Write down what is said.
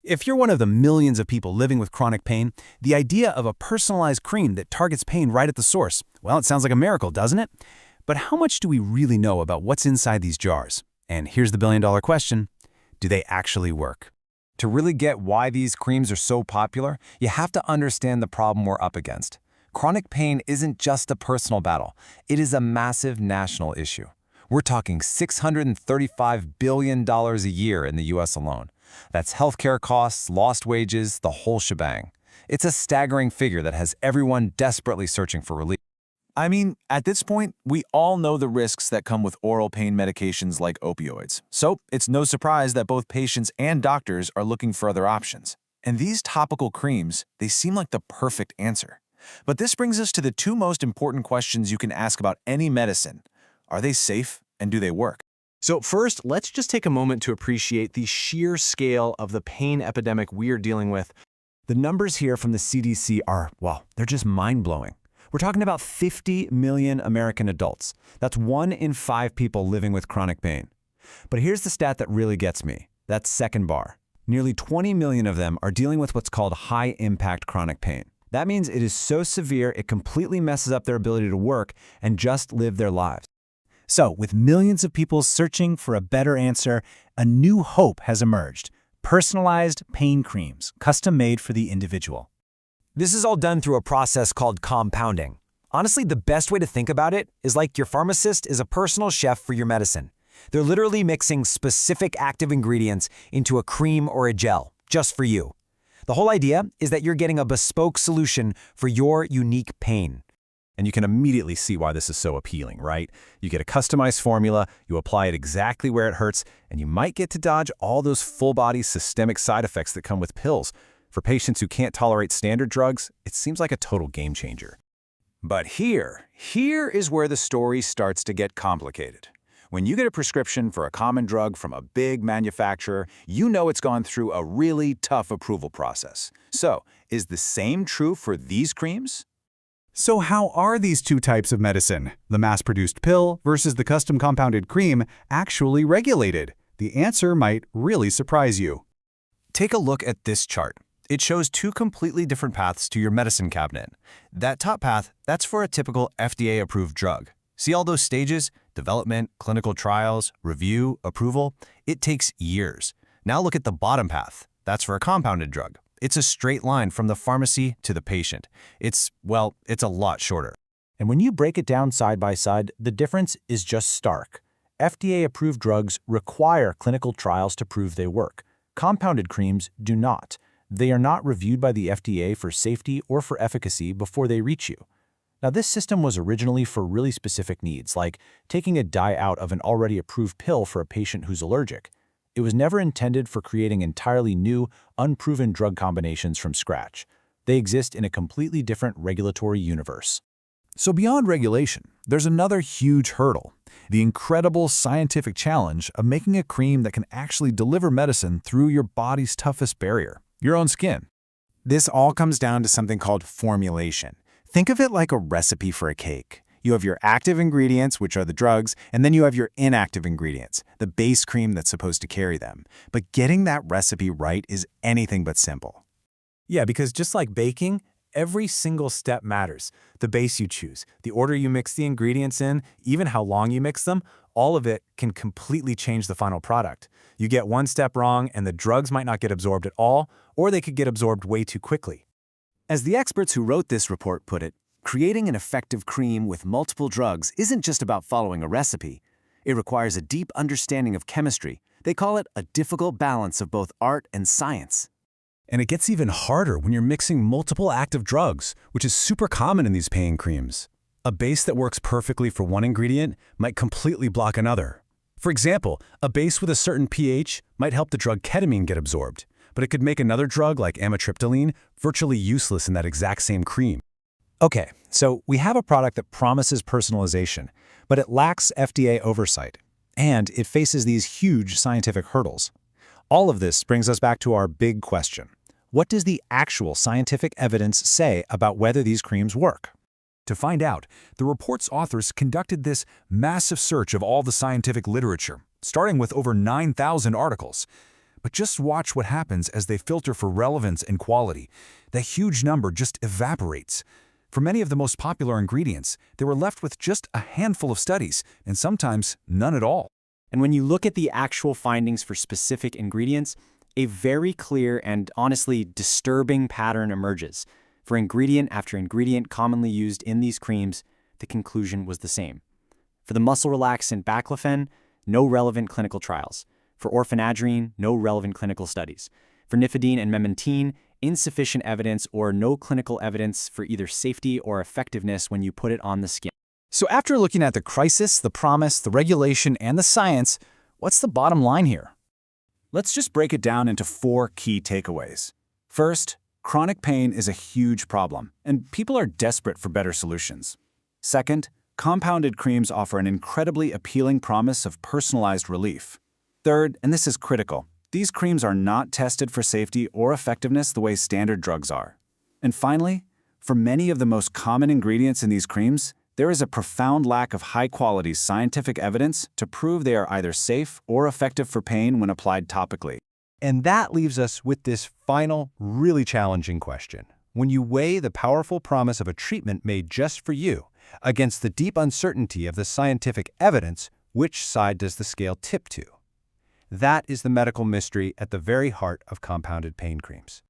If you're one of the millions of people living with chronic pain, the idea of a personalized cream that targets pain right at the source, well, it sounds like a miracle, doesn't it? But how much do we really know about what's inside these jars? And here's the billion-dollar question: do they actually work? To really get why these creams are so popular, you have to understand the problem we're up against. Chronic pain isn't just a personal battle. It is a massive national issue. We're talking $635 billion a year in the US alone. That's healthcare costs, lost wages, the whole shebang. It's a staggering figure that has everyone desperately searching for relief. I mean, at this point, we all know the risks that come with oral pain medications like opioids. So it's no surprise that both patients and doctors are looking for other options. And these topical creams, they seem like the perfect answer. But this brings us to the two most important questions you can ask about any medicine. Are they safe, and do they work? So first, let's just take a moment to appreciate the sheer scale of the pain epidemic we're dealing with. The numbers here from the CDC are, well, they're just mind-blowing. We're talking about 50 million American adults. That's 1 in 5 people living with chronic pain. But here's the stat that really gets me. That second bar. Nearly 20 million of them are dealing with what's called high-impact chronic pain. That means it is so severe it completely messes up their ability to work and just live their lives. So, with millions of people searching for a better answer, a new hope has emerged: personalized pain creams, custom-made for the individual. This is all done through a process called compounding. Honestly, the best way to think about it is like your pharmacist is a personal chef for your medicine. They're literally mixing specific active ingredients into a cream or a gel, just for you. The whole idea is that you're getting a bespoke solution for your unique pain. And you can immediately see why this is so appealing, right? You get a customized formula, you apply it exactly where it hurts, and you might get to dodge all those full-body systemic side effects that come with pills. For patients who can't tolerate standard drugs, it seems like a total game changer. But here is where the story starts to get complicated. When you get a prescription for a common drug from a big manufacturer, you know it's gone through a really tough approval process. So, is the same true for these creams? So how are these two types of medicine, the mass-produced pill versus the custom compounded cream, actually regulated? The answer might really surprise you. Take a look at this chart. It shows two completely different paths to your medicine cabinet. That top path, that's for a typical FDA-approved drug. See all those stages? Development, clinical trials, review, approval. It takes years. Now look at the bottom path. That's for a compounded drug. It's a straight line from the pharmacy to the patient. It's a lot shorter. And when you break it down side by side, the difference is just stark. FDA-approved drugs require clinical trials to prove they work. Compounded creams do not. They are not reviewed by the FDA for safety or for efficacy before they reach you. Now, this system was originally for really specific needs, like taking a dye out of an already approved pill for a patient who's allergic. It was never intended for creating entirely new, unproven drug combinations from scratch. They exist in a completely different regulatory universe. So beyond regulation, there's another huge hurdle: the incredible scientific challenge of making a cream that can actually deliver medicine through your body's toughest barrier, your own skin. This all comes down to something called formulation. Think of it like a recipe for a cake. You have your active ingredients, which are the drugs, and then you have your inactive ingredients, the base cream that's supposed to carry them. But getting that recipe right is anything but simple. Yeah, because just like baking, every single step matters. The base you choose, the order you mix the ingredients in, even how long you mix them, all of it can completely change the final product. You get one step wrong and the drugs might not get absorbed at all, or they could get absorbed way too quickly. As the experts who wrote this report put it, creating an effective cream with multiple drugs isn't just about following a recipe. It requires a deep understanding of chemistry. They call it a difficult balance of both art and science. And it gets even harder when you're mixing multiple active drugs, which is super common in these pain creams. A base that works perfectly for one ingredient might completely block another. For example, a base with a certain pH might help the drug ketamine get absorbed, but it could make another drug like amitriptyline virtually useless in that exact same cream. Okay, so we have a product that promises personalization, but it lacks FDA oversight, and it faces these huge scientific hurdles. All of this brings us back to our big question. What does the actual scientific evidence say about whether these creams work? To find out, the report's authors conducted this massive search of all the scientific literature, starting with over 9,000 articles. But just watch what happens as they filter for relevance and quality. That huge number just evaporates. For many of the most popular ingredients, they were left with just a handful of studies, and sometimes none at all. And when you look at the actual findings for specific ingredients, a very clear and honestly disturbing pattern emerges. For ingredient after ingredient commonly used in these creams, the conclusion was the same. For the muscle relaxant baclofen, no relevant clinical trials. For orphanadrine, no relevant clinical studies. For nifedine and memantine, insufficient evidence or no clinical evidence for either safety or effectiveness when you put it on the skin. So after looking at the crisis, the promise, the regulation, and the science, what's the bottom line here? Let's just break it down into 4 key takeaways. First, chronic pain is a huge problem, and people are desperate for better solutions. Second, compounded creams offer an incredibly appealing promise of personalized relief. Third, and this is critical, these creams are not tested for safety or effectiveness the way standard drugs are. And finally, for many of the most common ingredients in these creams, there is a profound lack of high-quality scientific evidence to prove they are either safe or effective for pain when applied topically. And that leaves us with this final, really challenging question. When you weigh the powerful promise of a treatment made just for you against the deep uncertainty of the scientific evidence, which side does the scale tip to? That is the medical mystery at the very heart of compounded pain creams.